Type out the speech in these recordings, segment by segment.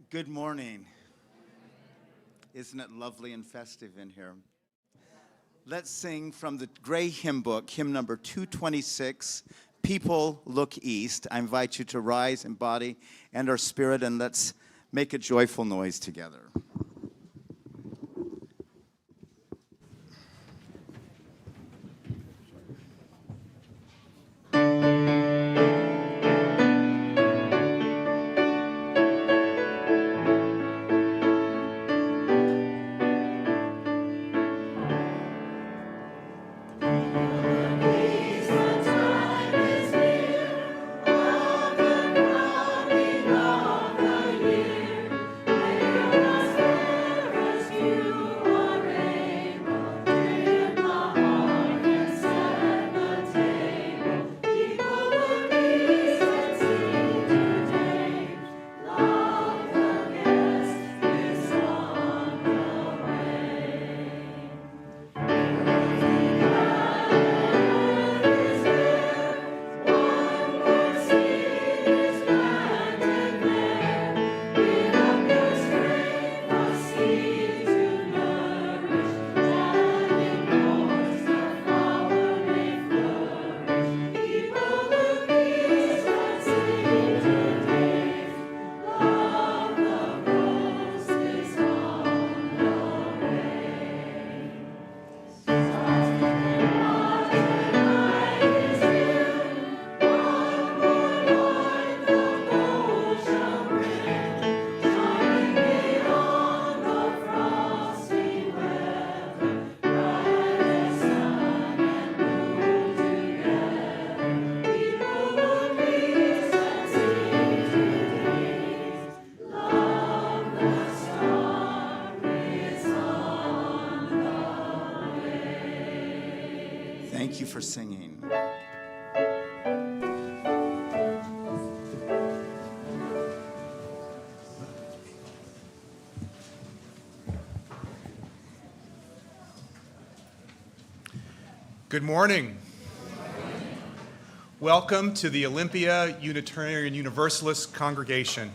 Good morning. Isn't it lovely and festive in here? Let's sing from the gray hymn book, hymn number 226, People Look East. I invite you to rise in body and our spirit, and let's make a joyful noise together. Thank you for singing. Good morning. Welcome to the Olympia Unitarian Universalist congregation.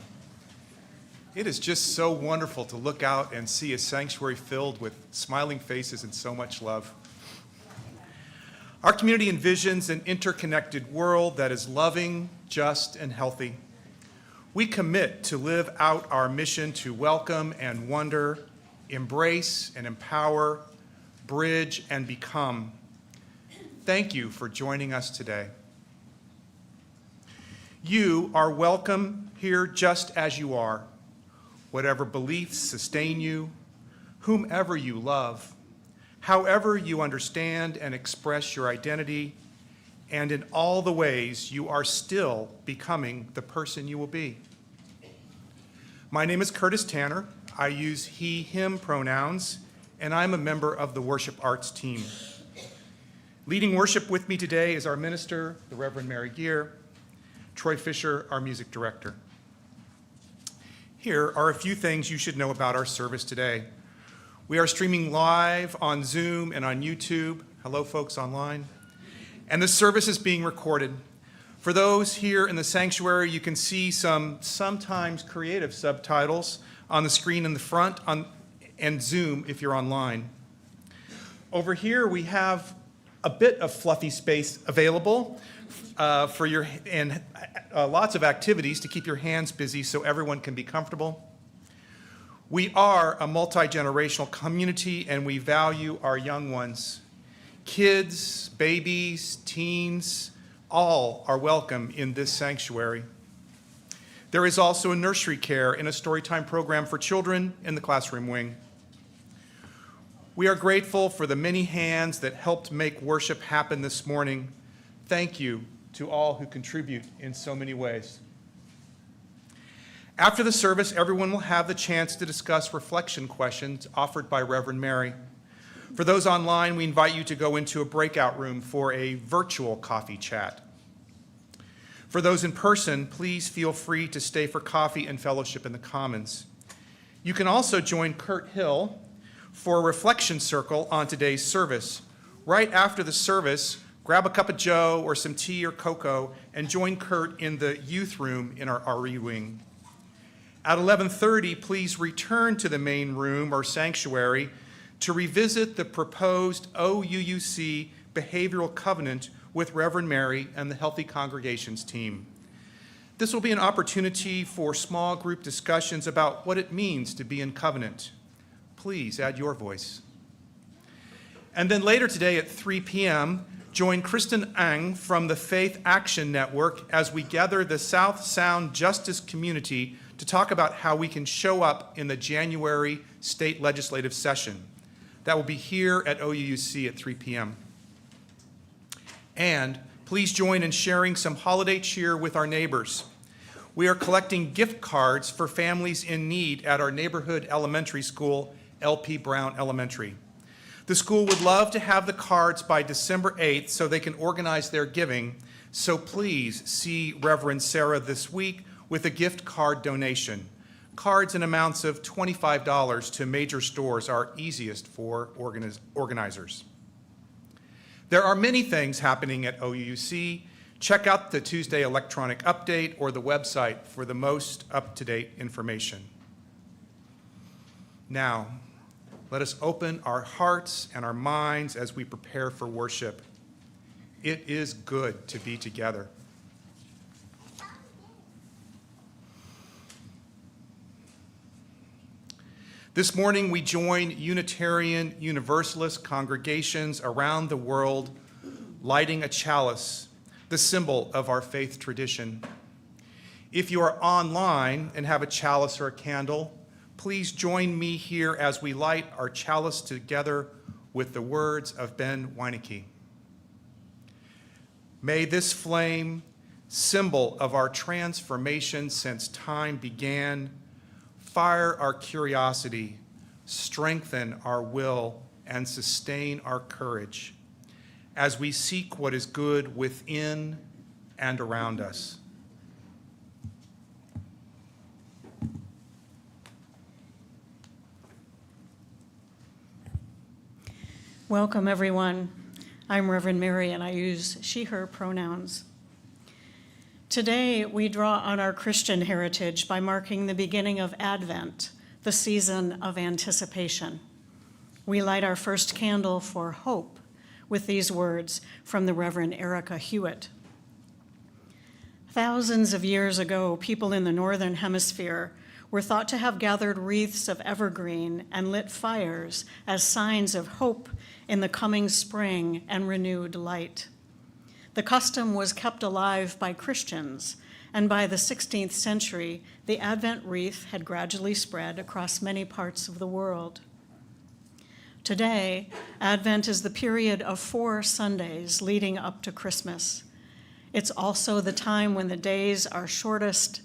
It is just so wonderful to look out and see a sanctuary filled with smiling faces and so much love. Our community envisions an interconnected world that is loving, just, and healthy. We commit to live out our mission to welcome and wonder, embrace and empower, bridge and become. Thank you for joining us today. You are welcome here just as you are, whatever beliefs sustain you, whomever you love, however you understand and express your identity, and in all the ways you are still becoming the person you will be. My name is Curtis Tanner. I use he, him pronouns, and I'm a member of the worship arts team. Leading worship with me today is our minister, the Reverend Mary Geer, Troy Fisher, our music director. Here are a few things you should know about our service today. We are streaming live on Zoom and on YouTube. Hello, folks online. And the service is being recorded. For those here in the sanctuary, you can see some sometimes creative subtitles on the screen in the front and Zoom if you're online. Over here, we have a bit of fluffy space available for your and lots of activities to keep your hands busy so everyone can be comfortable. We are a multi-generational community and we value our young ones. Kids, babies, teens, all are welcome in this sanctuary. There is also a nursery care and a storytime program for children in the classroom wing. We are grateful for the many hands that helped make worship happen this morning. Thank you to all who contribute in so many ways. After the service, everyone will have the chance to discuss reflection questions offered by Reverend Mary. For those online, we invite you to go into a breakout room for a virtual coffee chat. For those in person, please feel free to stay for coffee and fellowship in the Commons. You can also join Kurt Hill for a reflection circle on today's service. Right after the service, grab a cup of joe or some tea or cocoa and join Kurt in the youth room in our RE wing. At 11:30, please return to the main room or sanctuary to revisit the proposed OUUC Behavioral Covenant with Reverend Mary and the Healthy Congregations team. This will be an opportunity for small group discussions about what it means to be in covenant. Please add your voice. And then later today at 3 p.m., join Kristen Ang from the Faith Action Network as we gather the South Sound Justice community to talk about how we can show up in the January state legislative session. That will be here at OUUC at 3 p.m. And please join in sharing some holiday cheer with our neighbors. We are collecting gift cards for families in need at our neighborhood elementary school, LP Brown Elementary. The school would love to have the cards by December 8th so they can organize their giving, so please see Reverend Sarah this week with a gift card donation. Cards in amounts of $25 to major stores are easiest for organizers. There are many things happening at OUUC. Check out the Tuesday electronic update or the website for the most up-to-date information. Now, let us open our hearts and our minds as we prepare for worship. It is good to be together. This morning, we join Unitarian Universalist congregations around the world lighting a chalice, the symbol of our faith tradition. If you are online and have a chalice or a candle, please join me here as we light our chalice together with the words of Ben Weinecke. May this flame, symbol of our transformation since time began, fire our curiosity, strengthen our will, and sustain our courage as we seek what is good within and around us. Welcome, everyone. I'm Reverend Mary, and I use she, her pronouns. Today, we draw on our Christian heritage by marking the beginning of Advent, the season of anticipation. We light our first candle for hope with these words from the Reverend Erica Hewitt. Thousands of years ago, people in the Northern Hemisphere were thought to have gathered wreaths of evergreen and lit fires as signs of hope in the coming spring and renewed light. The custom was kept alive by Christians, and by the 16th century, the Advent wreath had gradually spread across many parts of the world. Today, Advent is the period of 4 Sundays leading up to Christmas. It's also the time when the days are shortest,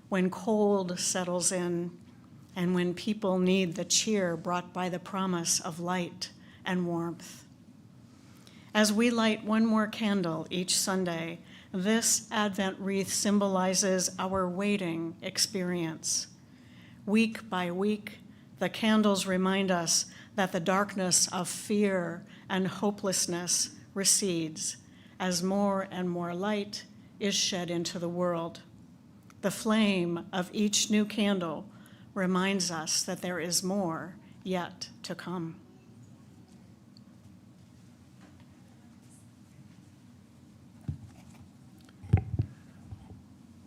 when cold settles in, and when people need the cheer brought by the promise of light and warmth. As we light one more candle each Sunday, this Advent wreath symbolizes our waiting experience. Week by week, the candles remind us that the darkness of fear and hopelessness recedes as more and more light is shed into the world. The flame of each new candle reminds us that there is more yet to come.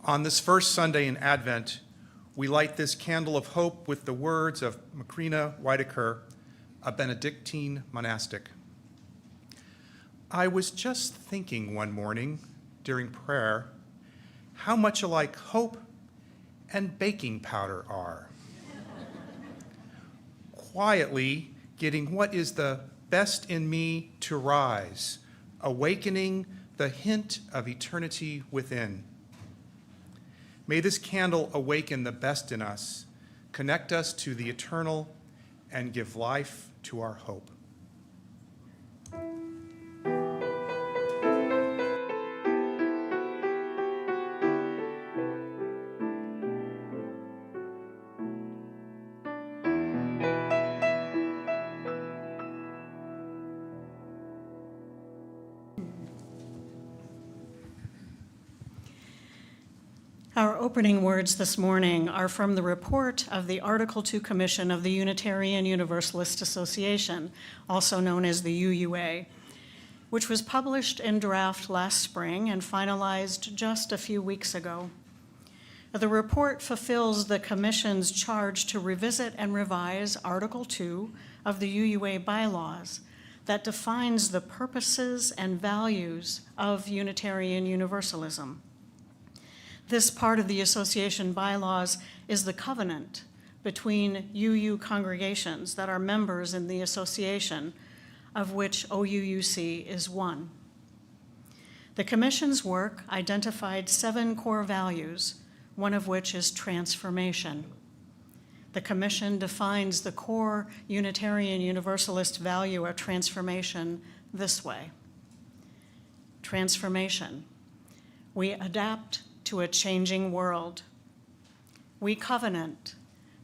On this first Sunday in Advent, we light this candle of hope with the words of Macrina Whitaker, a Benedictine monastic. I was just thinking one morning during prayer how much alike hope and baking powder are. Quietly getting what is the best in me to rise, awakening the hint of eternity within. May this candle awaken the best in us, connect us to the eternal, and give life to our hope. Our opening words this morning are from the report of the Article II Commission of the Unitarian Universalist Association, also known as the UUA, which was published in draft last spring and finalized just a few weeks ago. The report fulfills the Commission's charge to revisit and revise Article II of the UUA bylaws that defines the purposes and values of Unitarian Universalism. This part of the association bylaws is the covenant between UU congregations that are members in the association, of which OUUC is one. The Commission's work identified 7 core values, one of which is transformation. The Commission defines the core Unitarian Universalist value of transformation this way. Transformation. We adapt to a changing world. We covenant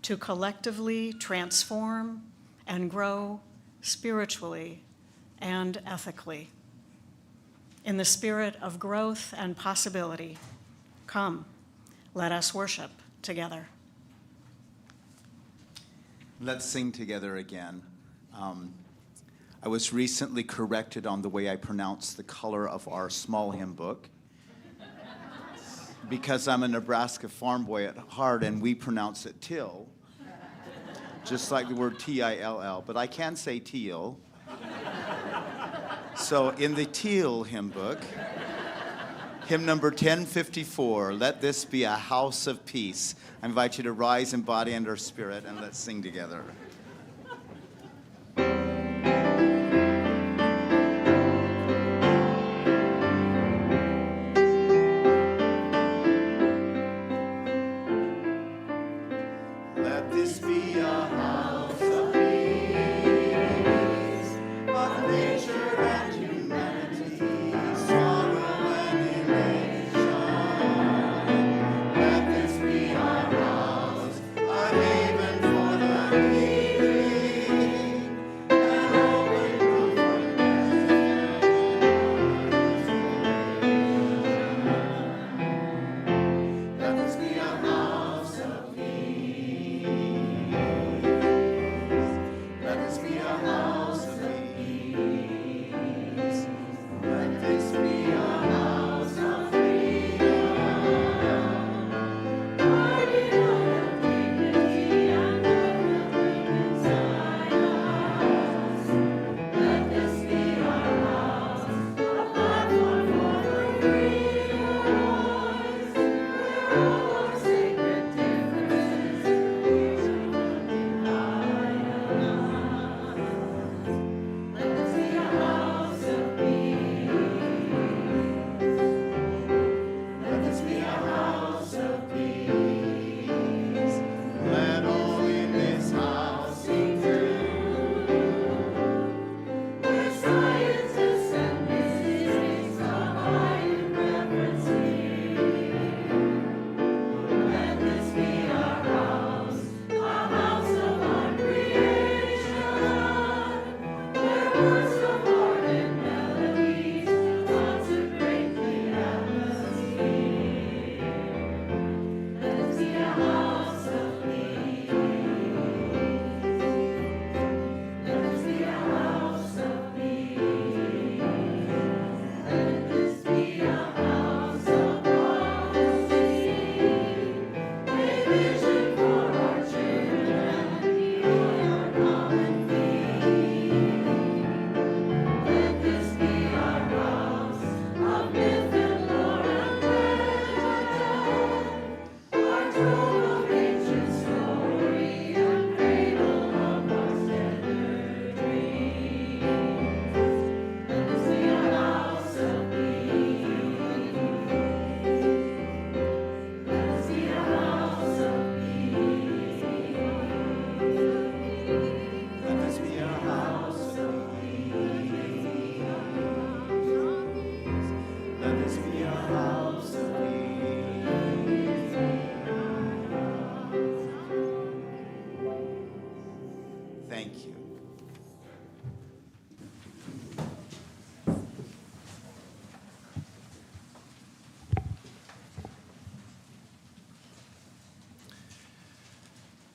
to collectively transform and grow spiritually and ethically. In the spirit of growth and possibility, come, let us worship together. Let's sing together again. I was recently corrected on the way I pronounce the color of our small hymn book, because I'm a Nebraska farm boy at heart and we pronounce it till, just like the word T-I-L-L, but I can say teal. So in the teal hymn book, hymn number 1054, Let This Be a House of Peace. I invite you to rise in body and our spirit, and let's sing together. Let this be a house of peace, of nature and humanity, sorrow and elation. Let this be our house, a haven for the needy.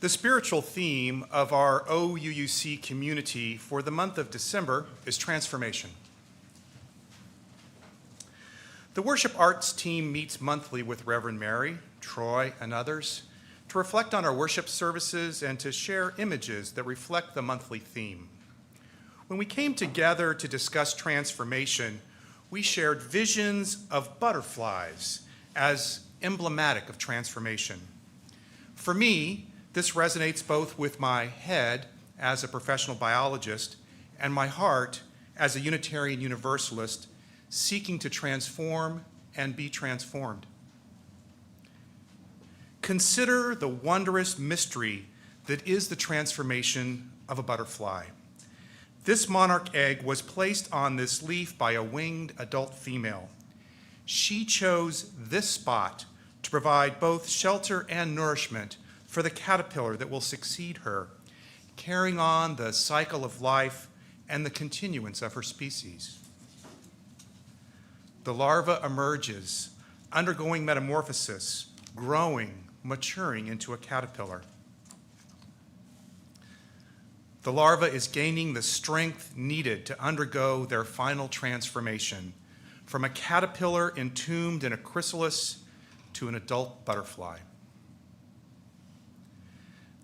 The spiritual theme of our OUUC community for the month of December is transformation. The worship arts team meets monthly with Reverend Mary, Troy, and others to reflect on our worship services and to share images that reflect the monthly theme. When we came together to discuss transformation, we shared visions of butterflies as emblematic of transformation. For me, this resonates both with my head as a professional biologist and my heart as a Unitarian Universalist seeking to transform and be transformed. Consider the wondrous mystery that is the transformation of a butterfly. This monarch egg was placed on this leaf by a winged adult female. She chose this spot to provide both shelter and nourishment for the caterpillar that will succeed her, carrying on the cycle of life and the continuance of her species. The larva emerges, undergoing metamorphosis, growing, maturing into a caterpillar. The larva is gaining the strength needed to undergo their final transformation from a caterpillar entombed in a chrysalis to an adult butterfly.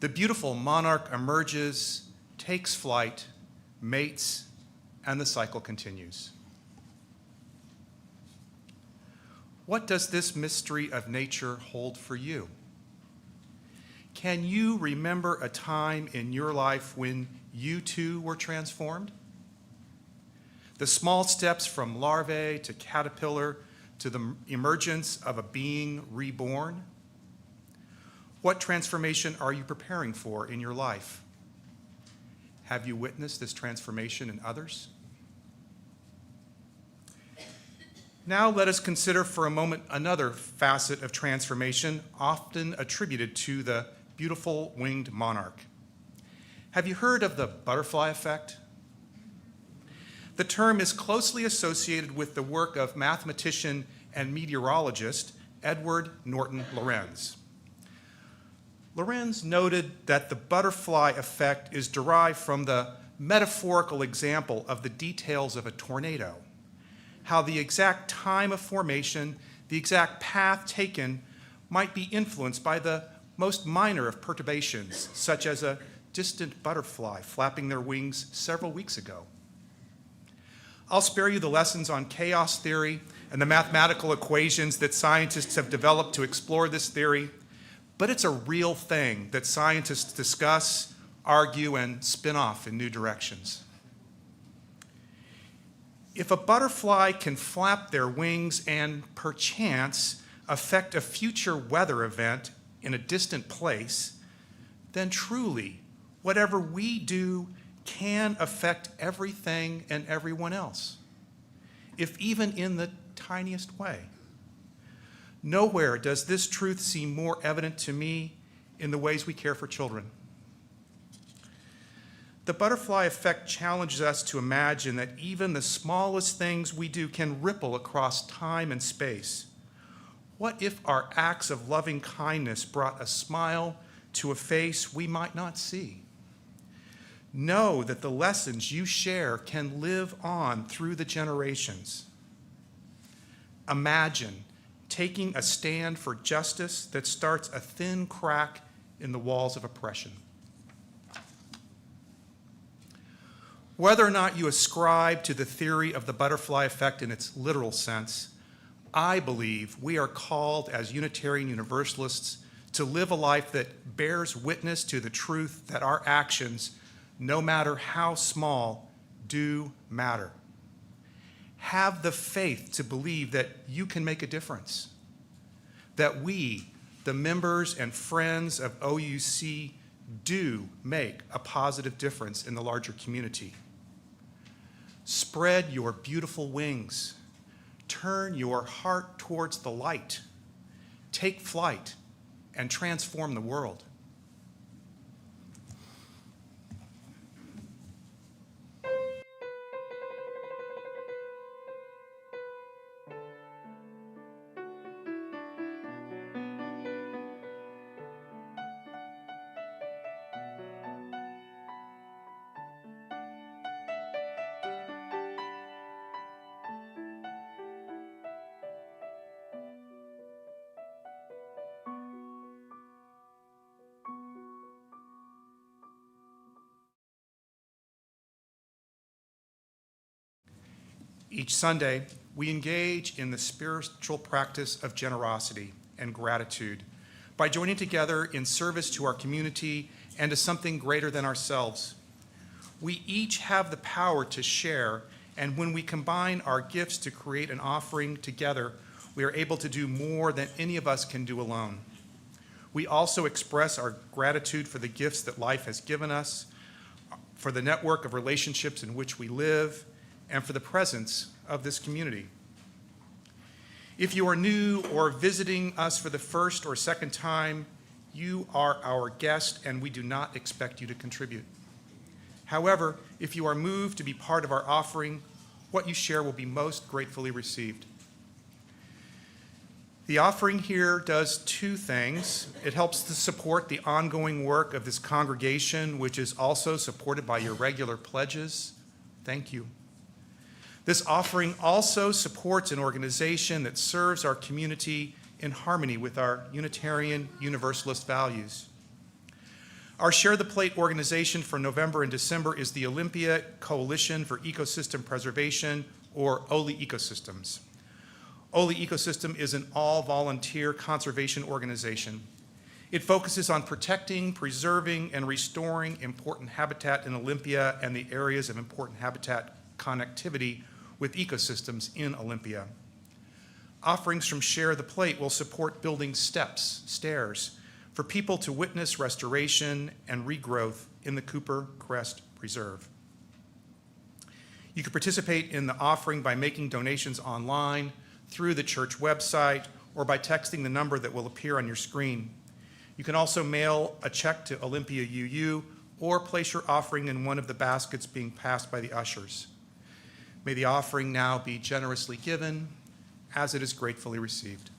The beautiful monarch emerges, takes flight, mates, and the cycle continues. What does this mystery of nature hold for you? Can you remember a time in your life when you too were transformed? The small steps from larvae to caterpillar to the emergence of a being reborn? What transformation are you preparing for in your life? Have you witnessed this transformation in others? Now let us consider for a moment another facet of transformation often attributed to the beautiful winged monarch. Have you heard of the butterfly effect? The term is closely associated with the work of mathematician and meteorologist Edward Norton Lorenz. Lorenz noted that the butterfly effect is derived from the metaphorical example of the details of a tornado, how the exact time of formation, the exact path taken might be influenced by the most minor of perturbations, such as a distant butterfly flapping their wings several weeks ago. I'll spare you the lessons on chaos theory and the mathematical equations that scientists have developed to explore this theory, but it's a real thing that scientists discuss, argue, and spin off in new directions. If a butterfly can flap their wings and perchance affect a future weather event in a distant place, then truly, whatever we do can affect everything and everyone else, if even in the tiniest way. Nowhere does this truth seem more evident to me in the ways we care for children. The butterfly effect challenges us to imagine that even the smallest things we do can ripple across time and space. What if our acts of loving kindness brought a smile to a face we might not see? Know that the lessons you share can live on through the generations. Imagine taking a stand for justice that starts a thin crack in the walls of oppression. Whether or not you ascribe to the theory of the butterfly effect in its literal sense, I believe we are called as Unitarian Universalists to live a life that bears witness to the truth that our actions, no matter how small, do matter. Have the faith to believe that you can make a difference, that we, the members and friends of OUC, do make a positive difference in the larger community. Spread your beautiful wings. Turn your heart towards the light. Take flight and transform the world. Each Sunday, we engage in the spiritual practice of generosity and gratitude by joining together in service to our community and to something greater than ourselves. We each have the power to share, and when we combine our gifts to create an offering together, we are able to do more than any of us can do alone. We also express our gratitude for the gifts that life has given us, for the network of relationships in which we live, and for the presence of this community. If you are new or visiting us for the first or second time, you are our guest and we do not expect you to contribute. However, if you are moved to be part of our offering, what you share will be most gratefully received. The offering here does two things. It helps to support the ongoing work of this congregation, which is also supported by your regular pledges. Thank you. This offering also supports an organization that serves our community in harmony with our Unitarian Universalist values. Our Share the Plate organization for November and December is the Olympia Coalition for Ecosystem Preservation, or OLI Ecosystems. OLI Ecosystem is an all-volunteer conservation organization. It focuses on protecting, preserving, and restoring important habitat in Olympia and the areas of important habitat connectivity with ecosystems in Olympia. Offerings from Share the Plate will support building stairs, for people to witness restoration and regrowth in the Cooper Crest Preserve. You can participate in the offering by making donations online, through the church website, or by texting the number that will appear on your screen. You can also mail a check to Olympia UU or place your offering in one of the baskets being passed by the ushers. May the offering now be generously given as it is gratefully received.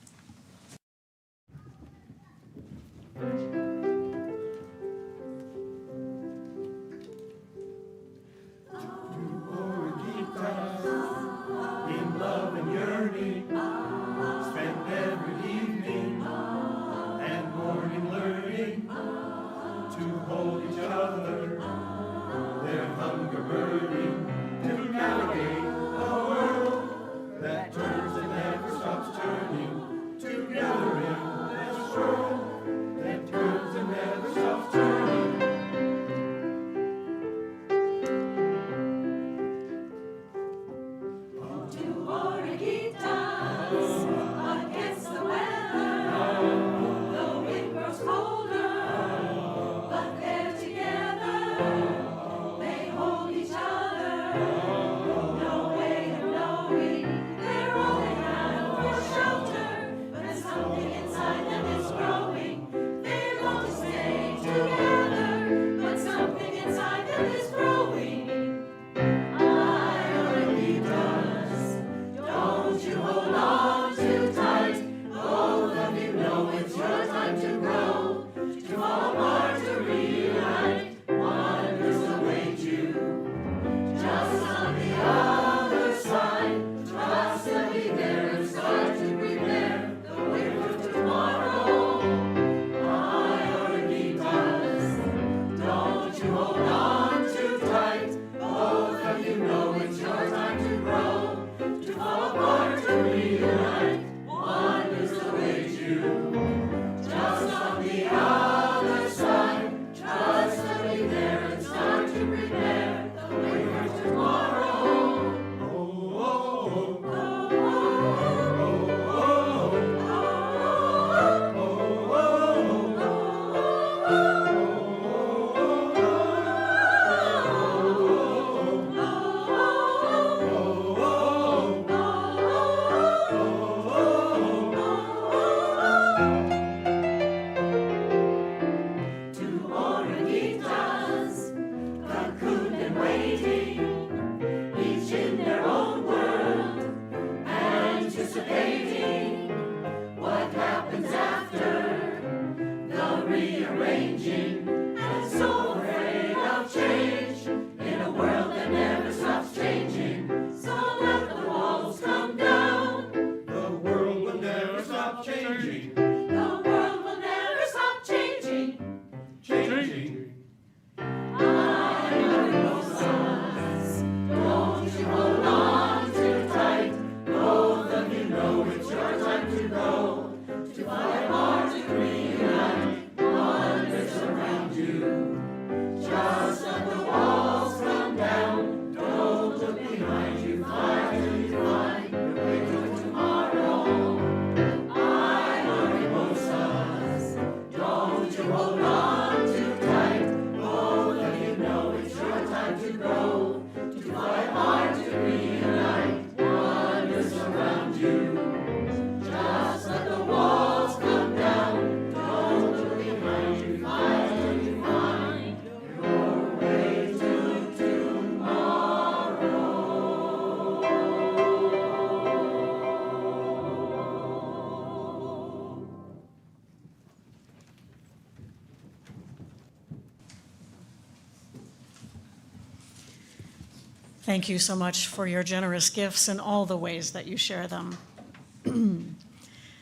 Thank you so much for your generous gifts and all the ways that you share them.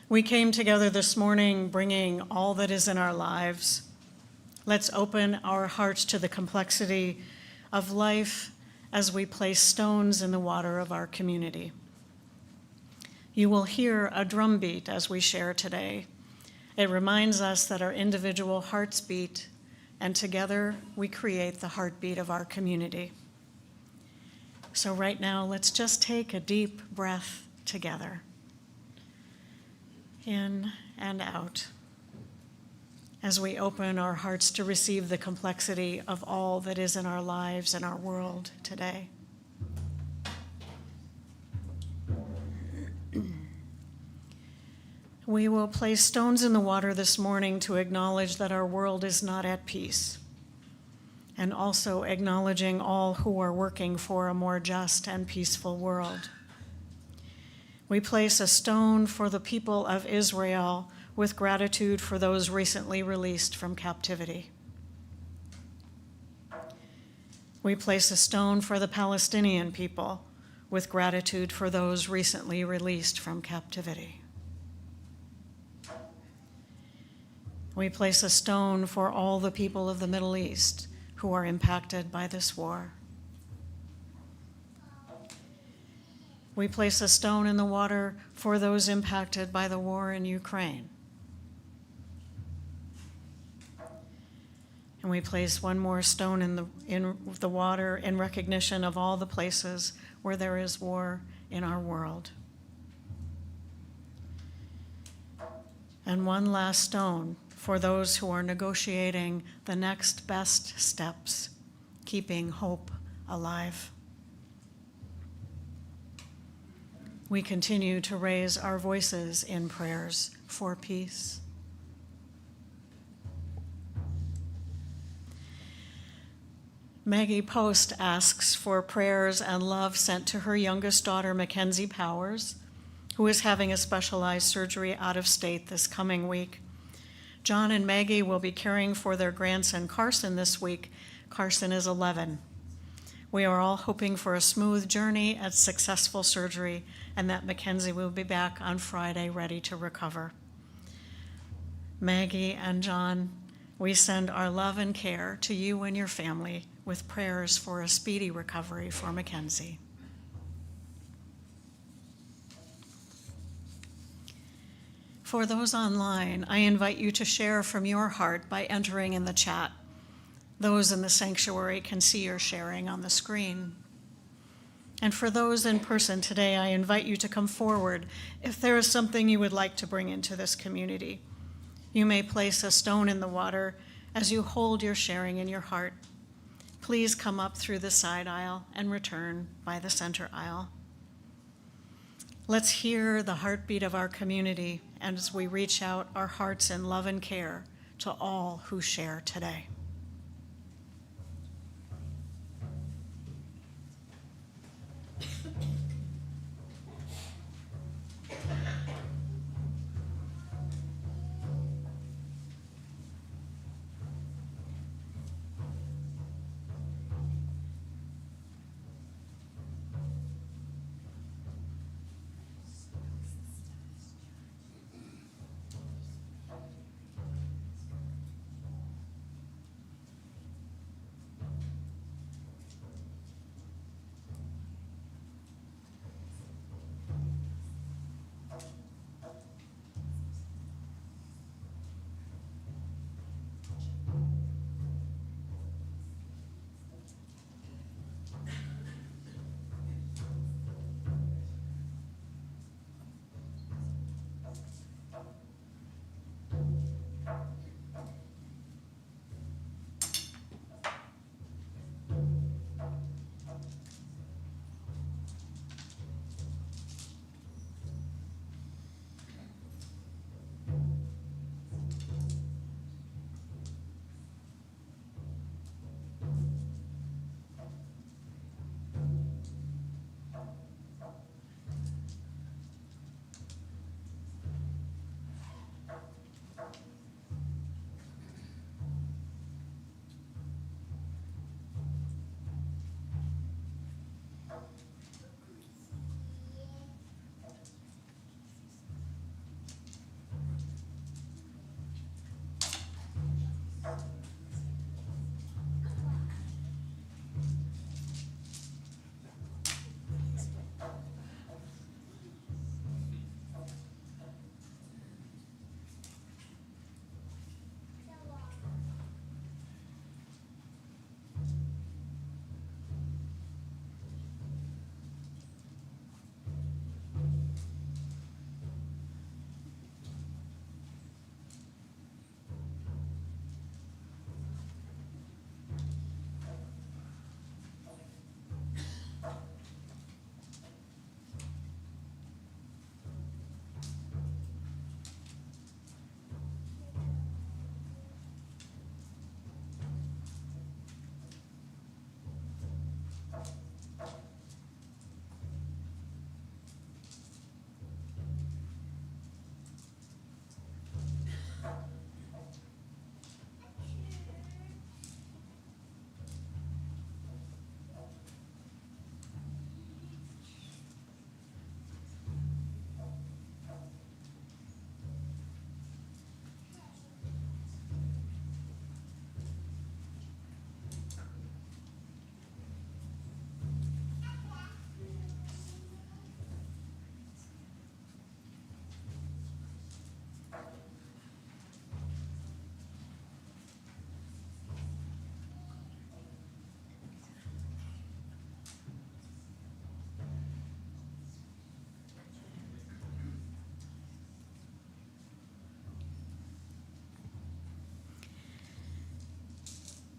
We came together this morning bringing all that is in our lives. Let's open our hearts to the complexity of life as we place stones in the water of our community. You will hear a drum beat as we share today. It reminds us that our individual hearts beat, and together we create the heartbeat of our community. So right now, let's just take a deep breath together. In and out, as we open our hearts to receive the complexity of all that is in our lives and our world today. We will place stones in the water this morning to acknowledge that our world is not at peace, and also acknowledging all who are working for a more just and peaceful world. We place a stone for the people of Israel with gratitude for those recently released from captivity. We place a stone for the Palestinian people with gratitude for those recently released from captivity. We place a stone for all the people of the Middle East who are impacted by this war. We place a stone in the water for those impacted by the war in Ukraine. And we place one more stone in the water in recognition of all the places where there is war in our world. And one last stone for those who are negotiating the next best steps, keeping hope alive. We continue to raise our voices in prayers for peace. Maggie Post asks for prayers and love sent to her youngest daughter, Mackenzie Powers, who is having a specialized surgery out of state this coming week. John and Maggie will be caring for their grandson, Carson, this week. Carson is 11. We are all hoping for a smooth journey and successful surgery, and that Mackenzie will be back on Friday ready to recover. Maggie and John, we send our love and care to you and your family with prayers for a speedy recovery for Mackenzie. For those online, I invite you to share from your heart by entering in the chat. Those in the sanctuary can see your sharing on the screen. And for those in person today, I invite you to come forward if there is something you would like to bring into this community. You may place a stone in the water as you hold your sharing in your heart. Please come up through the side aisle and return by the center aisle. Let's hear the heartbeat of our community as we reach out our hearts in love and care to all who share today.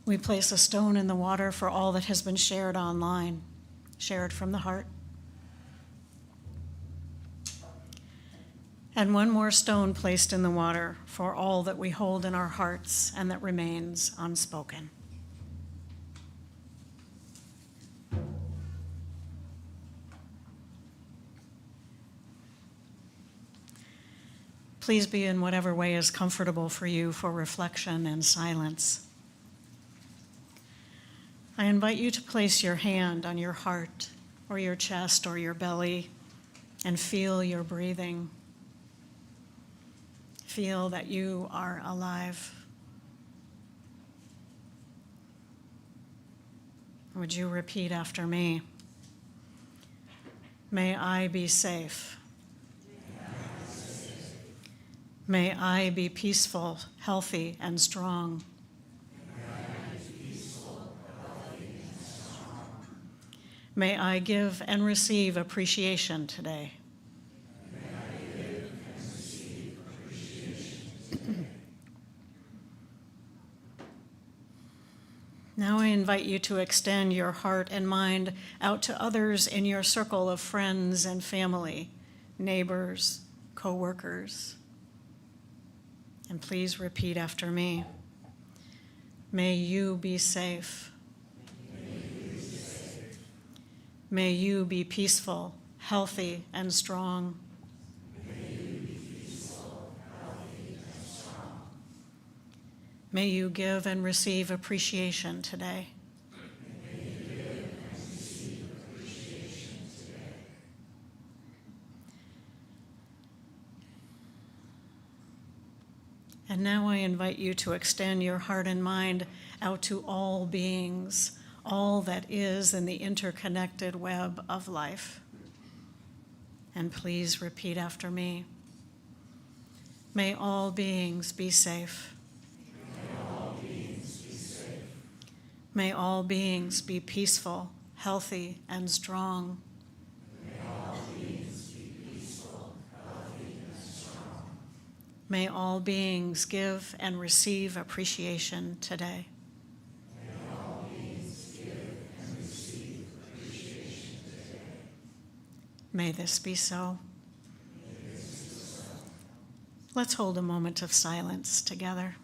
We place a stone in the water for all that has been shared online, shared from the heart. And one more stone placed in the water for all that we hold in our hearts and that remains unspoken. Please be in whatever way is comfortable for you for reflection and silence. I invite you to place your hand on your heart or your chest or your belly and feel your breathing. Feel that you are alive. Would you repeat after me? May I be safe. May I be peaceful, healthy, and strong. May I give and receive appreciation today. Now I invite you to extend your heart and mind out to others in your circle of friends and family, neighbors, co-workers. And please repeat after me. May you be safe. May you be peaceful, healthy, and strong. May you give and receive appreciation today. And now I invite you to extend your heart and mind out to all beings, all that is in the interconnected web of life. And please repeat after me. May all beings be safe. May all beings be peaceful, healthy, and strong. May all beings give and receive appreciation today. May this be so. Let's hold a moment of silence together.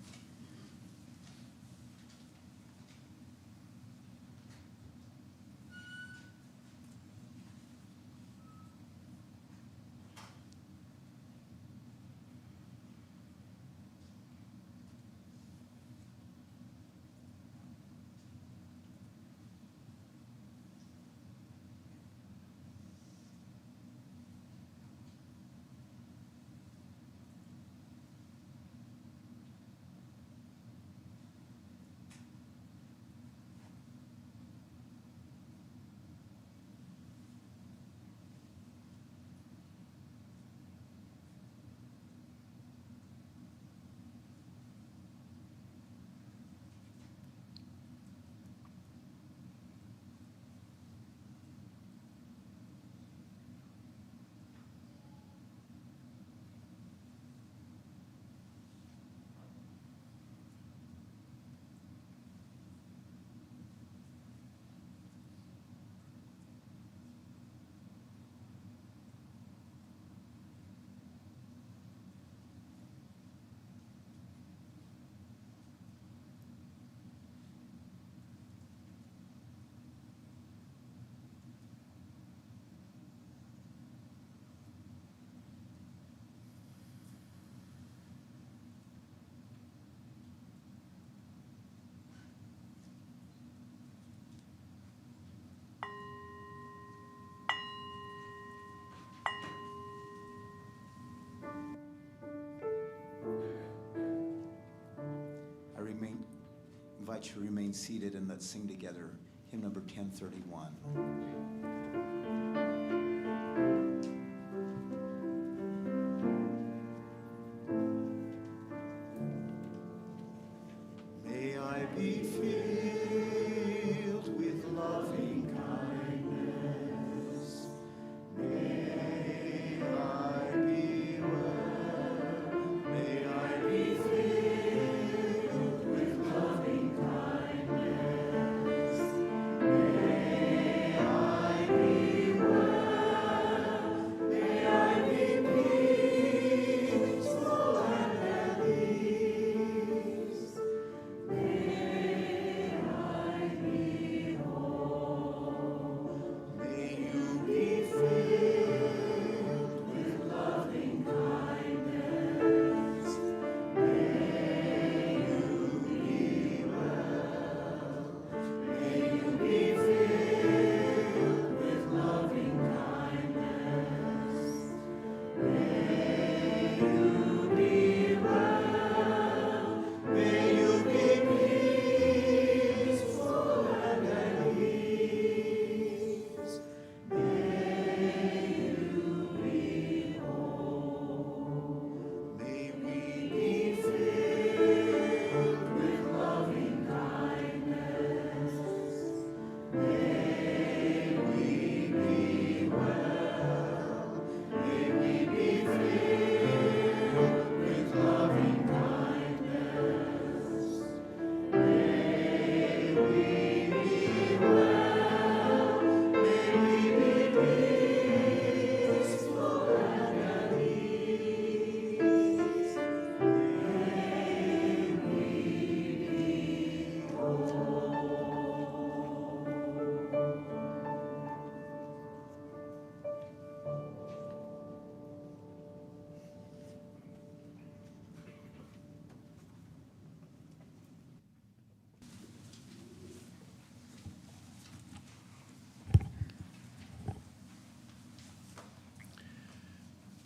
Invite you to remain seated and let's sing together hymn number 1031. May I be filled with loving kindness. May I be well. May I be filled with loving kindness.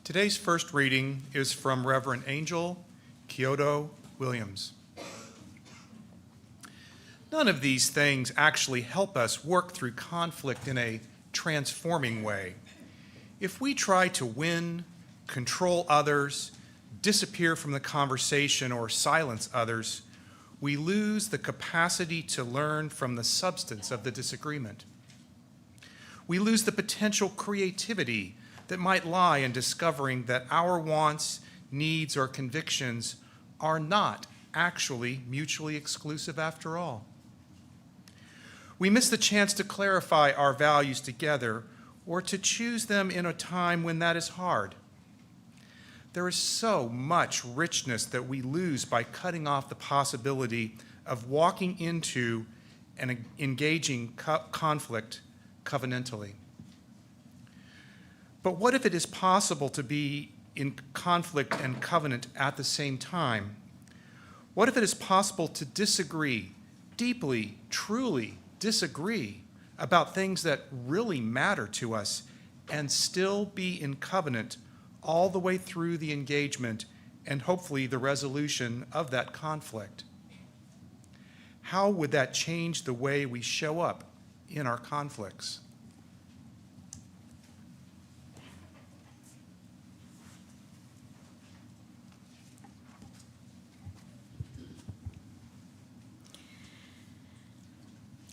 Today's first reading is from Reverend Angel Kyoto Williams. None of these things actually help us work through conflict in a transforming way. If we try to win, control others, disappear from the conversation, or silence others, we lose the capacity to learn from the substance of the disagreement. We lose the potential creativity that might lie in discovering that our wants, needs, or convictions are not actually mutually exclusive after all. We miss the chance to clarify our values together or to choose them in a time when that is hard. There is so much richness that we lose by cutting off the possibility of walking into and engaging conflict covenantally. But what if it is possible to be in conflict and covenant at the same time? What if it is possible to disagree, deeply, truly disagree about things that really matter to us and still be in covenant all the way through the engagement and hopefully the resolution of that conflict? How would that change the way we show up in our conflicts?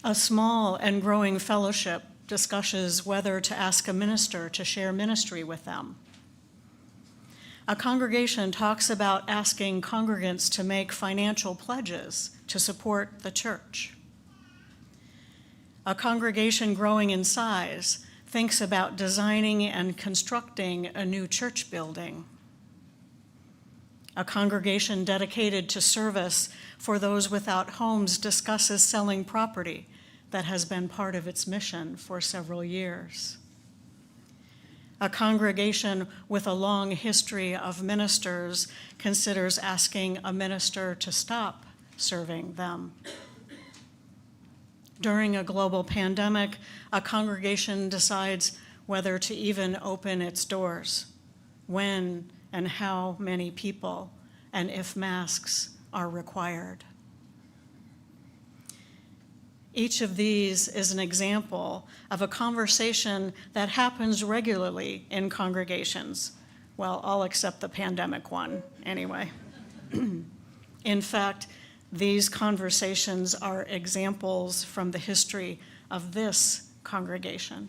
A small and growing fellowship discusses whether to ask a minister to share ministry with them. A congregation talks about asking congregants to make financial pledges to support the church. A congregation growing in size thinks about designing and constructing a new church building. A congregation dedicated to service for those without homes discusses selling property that has been part of its mission for several years. A congregation with a long history of ministers considers asking a minister to stop serving them. During a global pandemic, a congregation decides whether to even open its doors, when and how many people, and if masks are required. Each of these is an example of a conversation that happens regularly in congregations. Well, all except the pandemic one, anyway. In fact, these conversations are examples from the history of this congregation.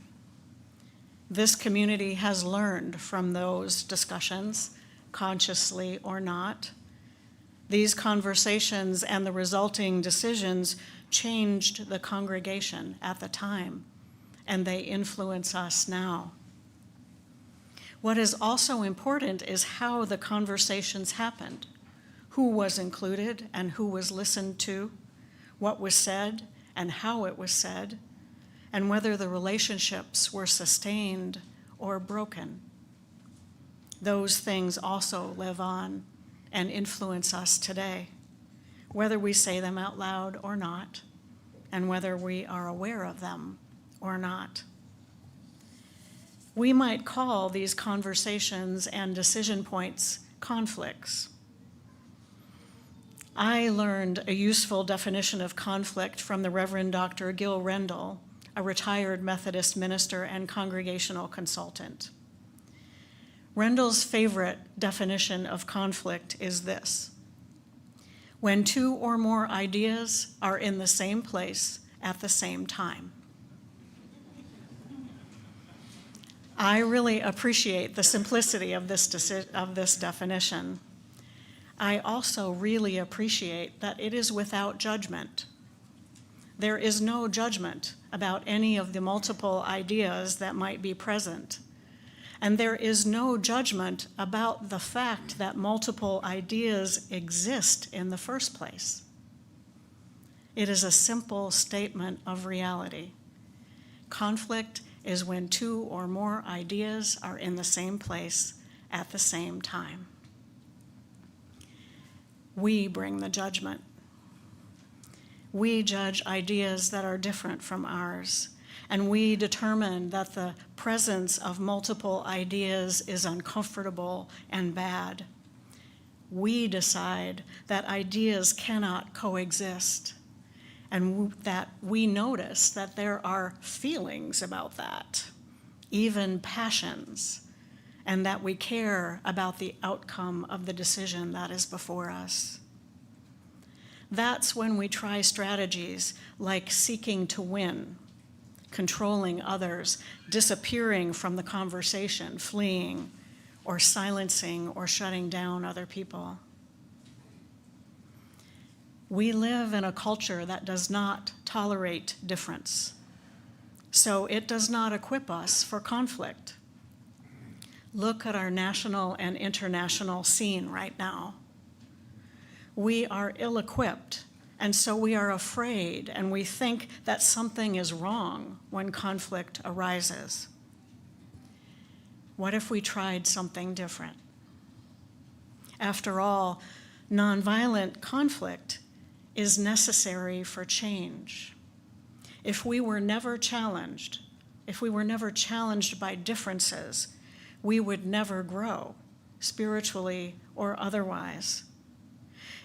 This community has learned from those discussions, consciously or not. These conversations and the resulting decisions changed the congregation at the time, and they influence us now. What is also important is how the conversations happened, who was included and who was listened to, what was said and how it was said, and whether the relationships were sustained or broken. Those things also live on and influence us today, whether we say them out loud or not, and whether we are aware of them or not. We might call these conversations and decision points conflicts. I learned a useful definition of conflict from the Reverend Dr. Gil Rendell, a retired Methodist minister and congregational consultant. Rendell's favorite definition of conflict is this: when two or more ideas are in the same place at the same time. I really appreciate the simplicity of this definition. I also really appreciate that it is without judgment. There is no judgment about any of the multiple ideas that might be present. And there is no judgment about the fact that multiple ideas exist in the first place. It is a simple statement of reality. Conflict is when two or more ideas are in the same place at the same time. We bring the judgment. We judge ideas that are different from ours, and we determine that the presence of multiple ideas is uncomfortable and bad. We decide that ideas cannot coexist, and that we notice that there are feelings about that, even passions, and that we care about the outcome of the decision that is before us. That's when we try strategies like seeking to win, controlling others, disappearing from the conversation, fleeing, or silencing or shutting down other people. We live in a culture that does not tolerate difference, so it does not equip us for conflict. Look at our national and international scene right now. We are ill-equipped, and so we are afraid, and we think that something is wrong when conflict arises. What if we tried something different? After all, nonviolent conflict is necessary for change. If we were never challenged by differences, we would never grow, spiritually or otherwise.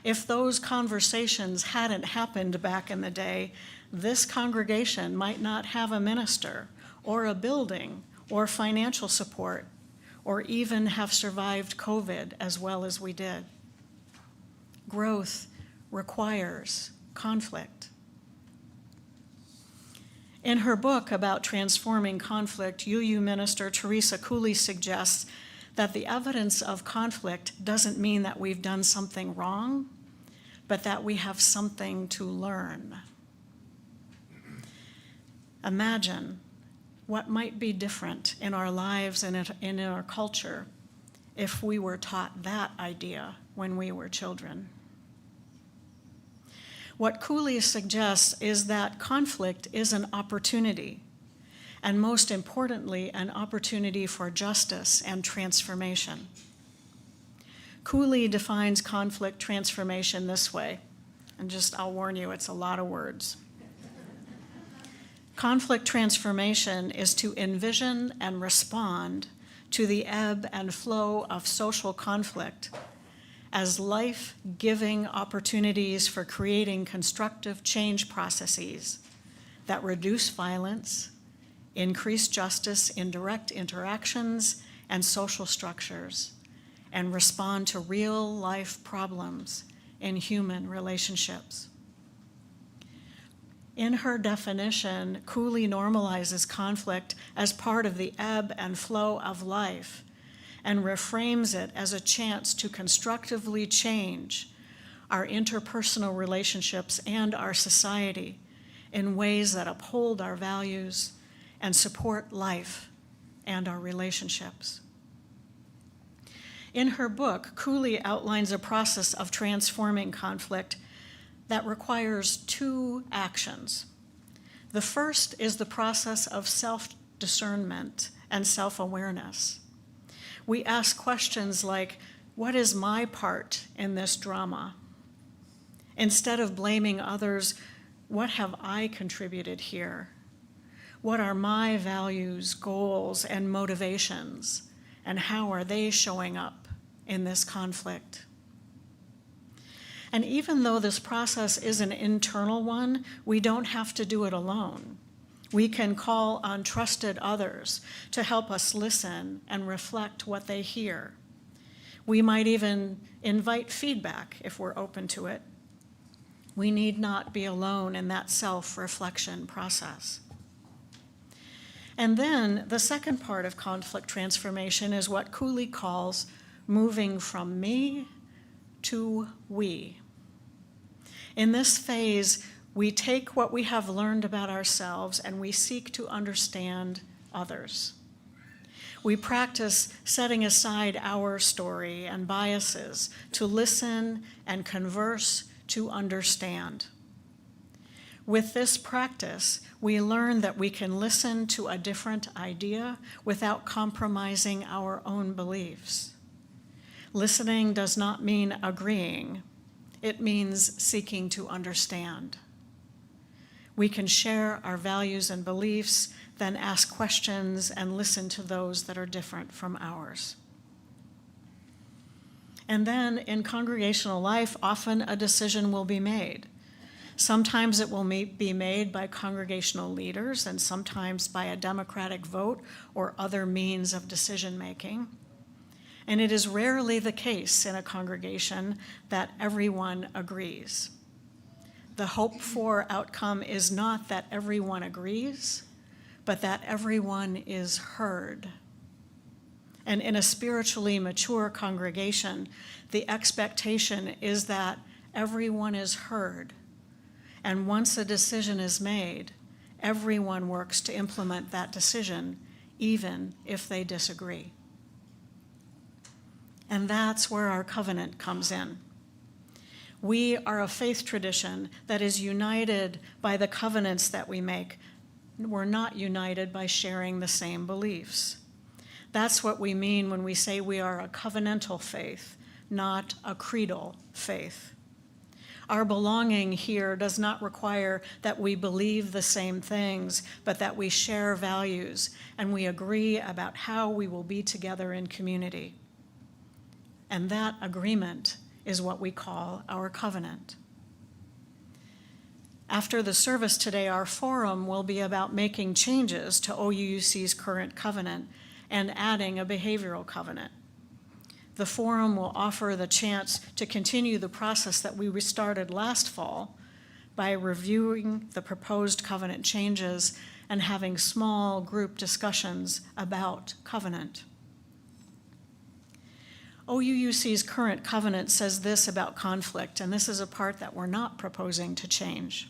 If those conversations hadn't happened back in the day, this congregation might not have a minister or a building or financial support, or even have survived COVID as well as we did. Growth requires conflict. In her book about transforming conflict, UU minister Teresa Cooley suggests that the evidence of conflict doesn't mean that we've done something wrong, but that we have something to learn. Imagine what might be different in our lives and in our culture if we were taught that idea when we were children. What Cooley suggests is that conflict is an opportunity, and most importantly, an opportunity for justice and transformation. Cooley defines conflict transformation this way, and I'll warn you, it's a lot of words. Conflict transformation is to envision and respond to the ebb and flow of social conflict as life-giving opportunities for creating constructive change processes that reduce violence, increase justice in direct interactions and social structures, and respond to real-life problems in human relationships. In her definition, Cooley normalizes conflict as part of the ebb and flow of life and reframes it as a chance to constructively change our interpersonal relationships and our society in ways that uphold our values and support life and our relationships. In her book, Cooley outlines a process of transforming conflict that requires two actions. The first is the process of self-discernment and self-awareness. We ask questions like, what is my part in this drama? Instead of blaming others, what have I contributed here? What are my values, goals, and motivations, and how are they showing up in this conflict? And even though this process is an internal one, we don't have to do it alone. We can call on trusted others to help us listen and reflect what they hear. We might even invite feedback if we're open to it. We need not be alone in that self-reflection process. And then the second part of conflict transformation is what Cooley calls moving from me to we. In this phase, we take what we have learned about ourselves and we seek to understand others. We practice setting aside our story and biases to listen and converse to understand. With this practice, we learn that we can listen to a different idea without compromising our own beliefs. Listening does not mean agreeing. It means seeking to understand. We can share our values and beliefs, then ask questions and listen to those that are different from ours. And then in congregational life, often a decision will be made. Sometimes it will be made by congregational leaders, and sometimes by a democratic vote or other means of decision making. And it is rarely the case in a congregation that everyone agrees. The hoped for outcome is not that everyone agrees, but that everyone is heard. And in a spiritually mature congregation, the expectation is that everyone is heard. And once a decision is made, everyone works to implement that decision, even if they disagree. And that's where our covenant comes in. We are a faith tradition that is united by the covenants that we make. We're not united by sharing the same beliefs. That's what we mean when we say we are a covenantal faith, not a creedal faith. Our belonging here does not require that we believe the same things, but that we share values and we agree about how we will be together in community. And that agreement is what we call our covenant. After the service today, our forum will be about making changes to OUUC's current covenant and adding a behavioral covenant. The forum will offer the chance to continue the process that we restarted last fall by reviewing the proposed covenant changes and having small group discussions about covenant. OUUC's current covenant says this about conflict, and this is a part that we're not proposing to change.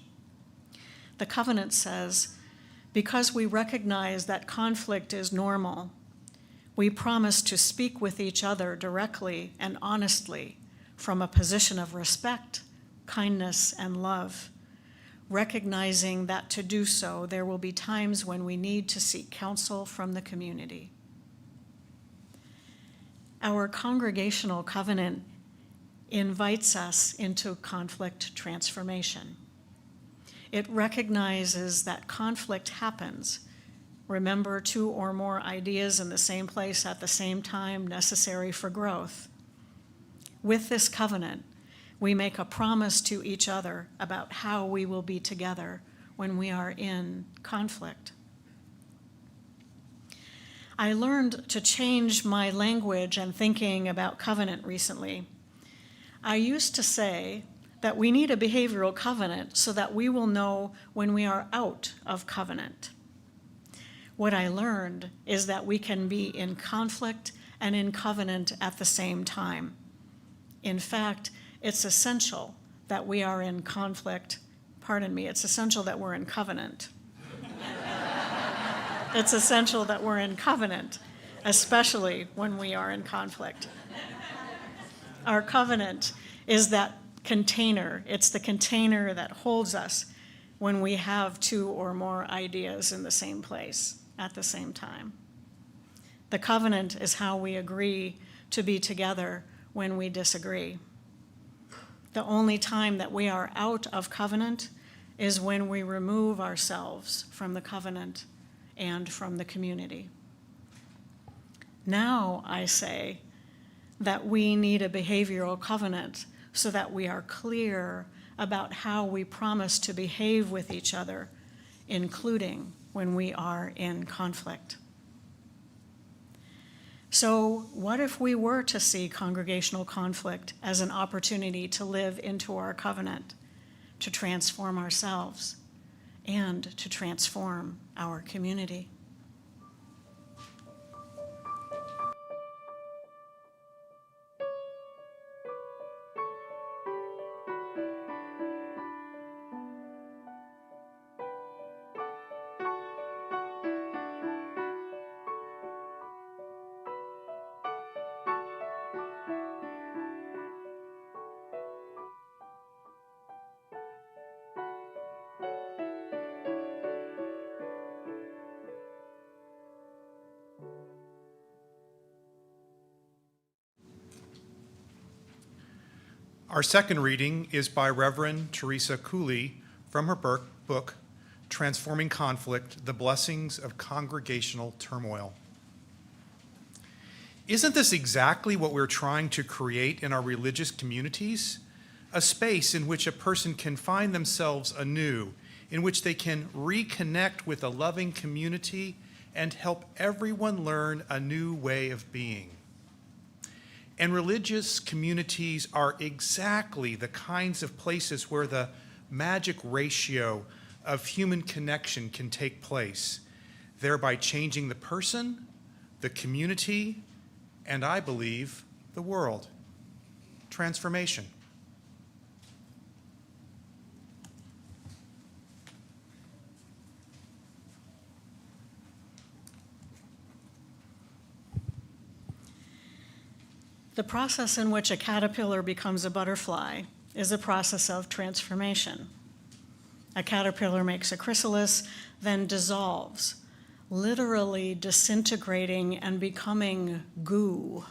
The covenant says, because we recognize that conflict is normal, we promise to speak with each other directly and honestly from a position of respect, kindness, and love, recognizing that to do so, there will be times when we need to seek counsel from the community. Our congregational covenant invites us into conflict transformation. It recognizes that conflict happens. Remember, 2 or more ideas in the same place at the same time necessary for growth. With this covenant, we make a promise to each other about how we will be together when we are in conflict. I learned to change my language and thinking about covenant recently. I used to say that we need a behavioral covenant so that we will know when we are out of covenant. What I learned is that we can be in conflict and in covenant at the same time. In fact, it's essential that we are in conflict. It's essential that we're in covenant. It's essential that we're in covenant, especially when we are in conflict. Our covenant is that container. It's the container that holds us when we have 2 or more ideas in the same place at the same time. The covenant is how we agree to be together when we disagree. The only time that we are out of covenant is when we remove ourselves from the covenant and from the community. Now I say that we need a behavioral covenant so that we are clear about how we promise to behave with each other, including when we are in conflict. So what if we were to see congregational conflict as an opportunity to live into our covenant, to transform ourselves, and to transform our community? Our second reading is by Reverend Teresa Cooley from her book, Transforming Conflict, The Blessings of Congregational Turmoil. Isn't this exactly what we're trying to create in our religious communities? A space in which a person can find themselves anew, in which they can reconnect with a loving community and help everyone learn a new way of being. And religious communities are exactly the kinds of places where the magic ratio of human connection can take place, thereby changing the person, the community, and I believe the world. Transformation. The process in which a caterpillar becomes a butterfly is a process of transformation. A caterpillar makes a chrysalis, then dissolves, literally disintegrating and becoming goo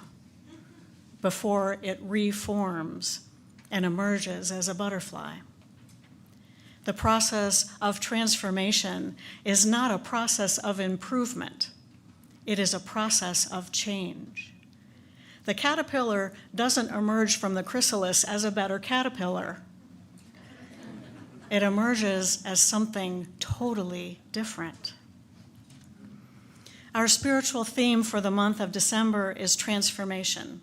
before it reforms and emerges as a butterfly. The process of transformation is not a process of improvement. It is a process of change. The caterpillar doesn't emerge from the chrysalis as a better caterpillar. It emerges as something totally different. Our spiritual theme for the month of December is transformation.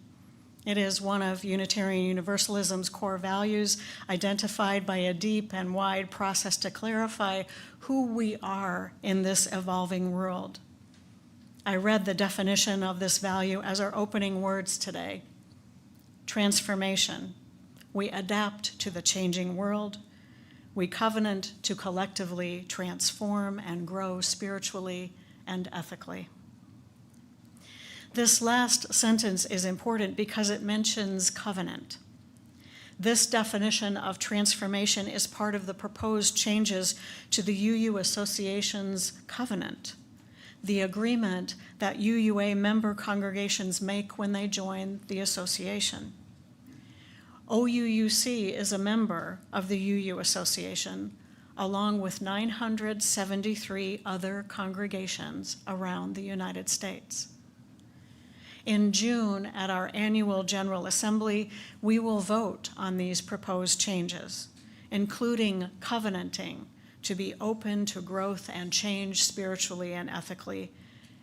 It is one of Unitarian Universalism's core values, identified by a deep and wide process to clarify who we are in this evolving world. I read the definition of this value as our opening words today. Transformation. We adapt to the changing world. We covenant to collectively transform and grow spiritually and ethically. This last sentence is important because it mentions covenant. This definition of transformation is part of the proposed changes to the UU Association's covenant, the agreement that UUA member congregations make when they join the association. OUUC is a member of the UU Association, along with 973 other congregations around the United States. In June, at our annual General Assembly, we will vote on these proposed changes, including covenanting to be open to growth and change spiritually and ethically,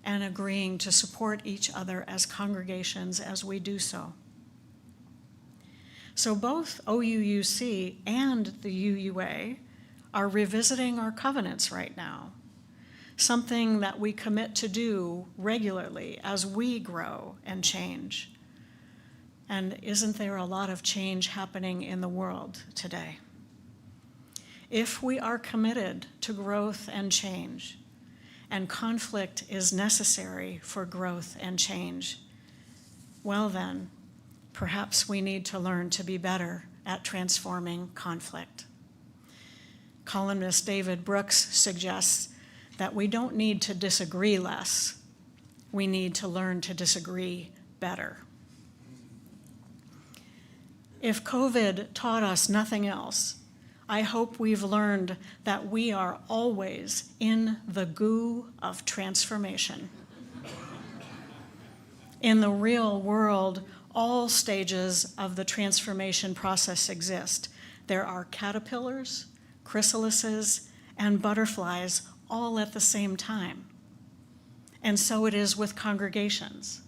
and agreeing to support each other as congregations as we do so. So both OUUC and the UUA are revisiting our covenants right now, something that we commit to do regularly as we grow and change. And isn't there a lot of change happening in the world today? If we are committed to growth and change, and conflict is necessary for growth and change, well then, perhaps we need to learn to be better at transforming conflict. Columnist David Brooks suggests that we don't need to disagree less. We need to learn to disagree better. If COVID taught us nothing else, I hope we've learned that we are always in the goo of transformation. In the real world, all stages of the transformation process exist. There are caterpillars, chrysalises, and butterflies all at the same time. And so it is with congregations.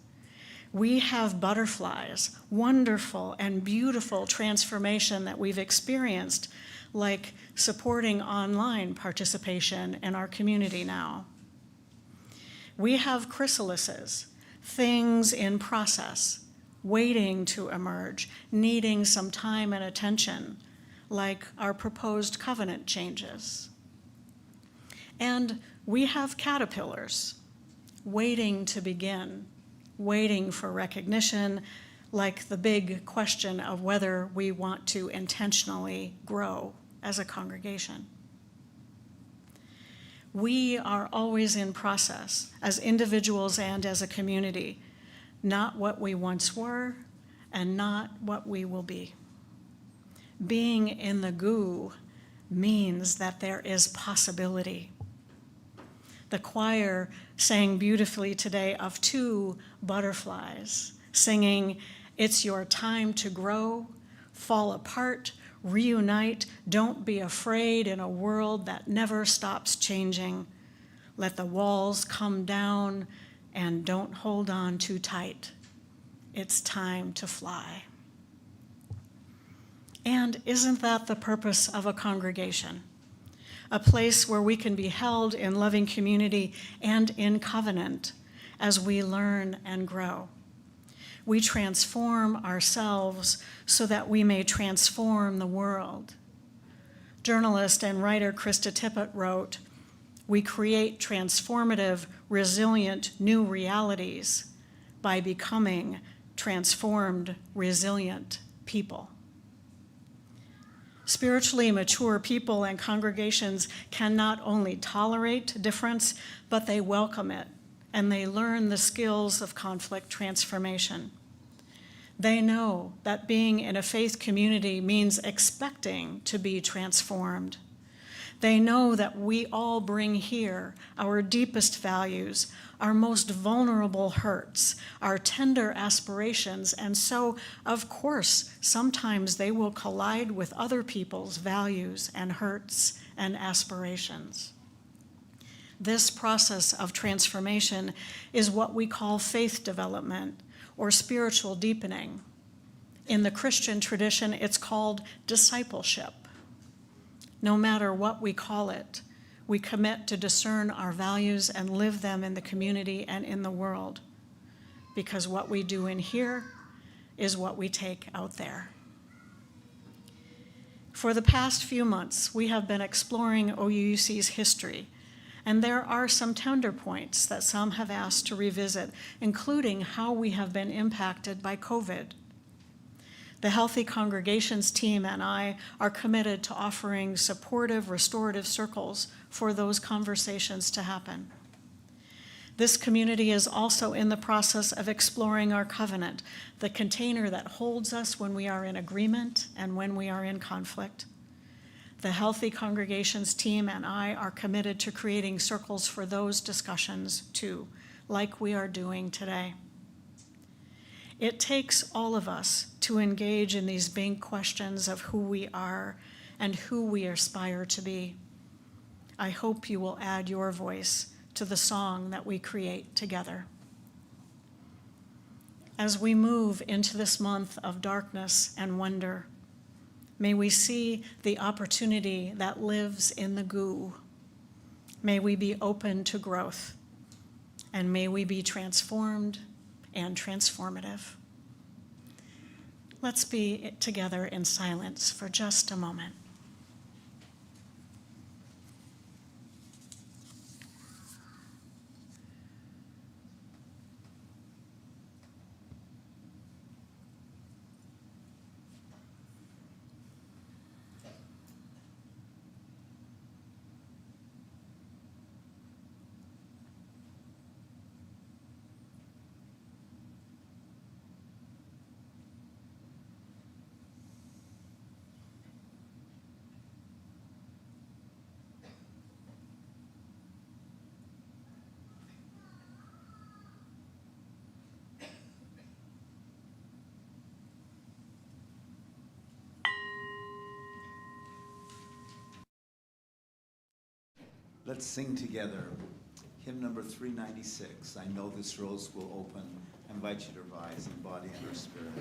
We have butterflies, wonderful and beautiful transformation that we've experienced, like supporting online participation in our community now. We have chrysalises, things in process, waiting to emerge, needing some time and attention, like our proposed covenant changes. And we have caterpillars, waiting to begin, waiting for recognition, like the big question of whether we want to intentionally grow as a congregation. We are always in process as individuals and as a community, not what we once were and not what we will be. Being in the goo means that there is possibility. The choir sang beautifully today of two butterflies, singing, "It's your time to grow, fall apart, reunite, don't be afraid in a world that never stops changing. Let the walls come down and don't hold on too tight. It's time to fly." And isn't that the purpose of a congregation? A place where we can be held in loving community and in covenant as we learn and grow. We transform ourselves so that we may transform the world. Journalist and writer Krista Tippett wrote, "We create transformative, resilient new realities by becoming transformed, resilient people." Spiritually mature people and congregations can not only tolerate difference, but they welcome it, and they learn the skills of conflict transformation. They know that being in a faith community means expecting to be transformed. They know that we all bring here our deepest values, our most vulnerable hurts, our tender aspirations, and so, of course, sometimes they will collide with other people's values and hurts and aspirations. This process of transformation is what we call faith development or spiritual deepening. In the Christian tradition, it's called discipleship. No matter what we call it, we commit to discern our values and live them in the community and in the world, because what we do in here is what we take out there. For the past few months, we have been exploring OUUC's history, and there are some tender points that some have asked to revisit, including how we have been impacted by COVID. The Healthy Congregations team and I are committed to offering supportive, restorative circles for those conversations to happen. This community is also in the process of exploring our covenant, the container that holds us when we are in agreement and when we are in conflict. The Healthy Congregations team and I are committed to creating circles for those discussions too, like we are doing today. It takes all of us to engage in these big questions of who we are and who we aspire to be. I hope you will add your voice to the song that we create together. As we move into this month of darkness and wonder, may we see the opportunity that lives in the goo. May we be open to growth, and may we be transformed and transformative. Let's be together in silence for just a moment. Let's sing together. Hymn number 396, "I Know This Rose Will Open." I invite you to rise in body and our spirit.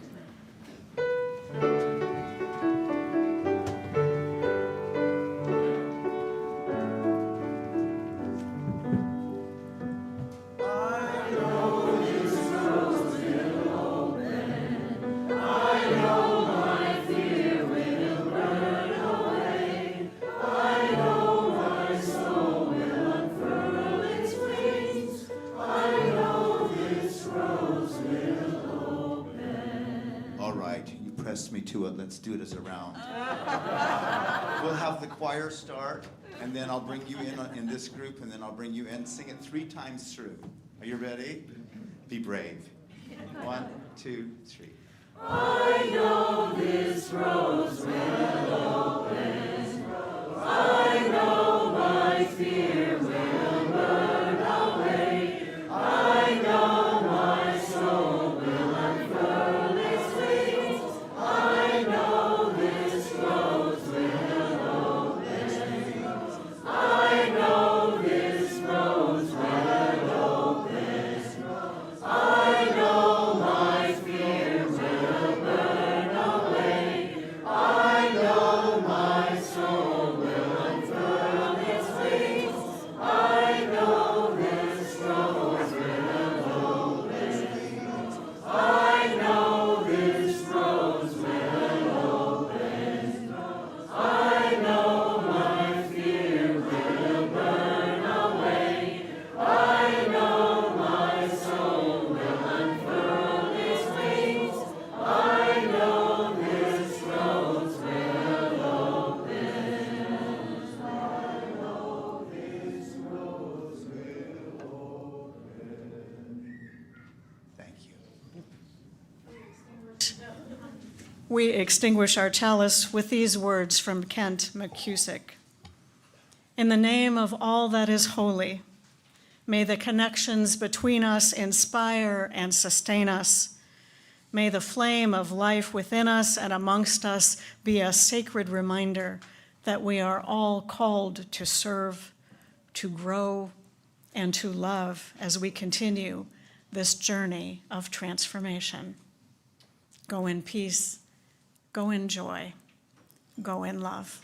Me to it. Let's do it as a round. We'll have the choir start, and then I'll bring you in this group, and then I'll bring you in. Sing it 3 times through. Are you ready? Be brave. 1, 2, 3. I know this rose will open. I know my fear will burn. we extinguish our chalice with these words from Kent McCusick. In the name of all that is holy, may the connections between us inspire and sustain us. May the flame of life within us and amongst us be a sacred reminder that we are all called to serve, to grow, and to love as we continue this journey of transformation. Go in peace, go in joy, go in love.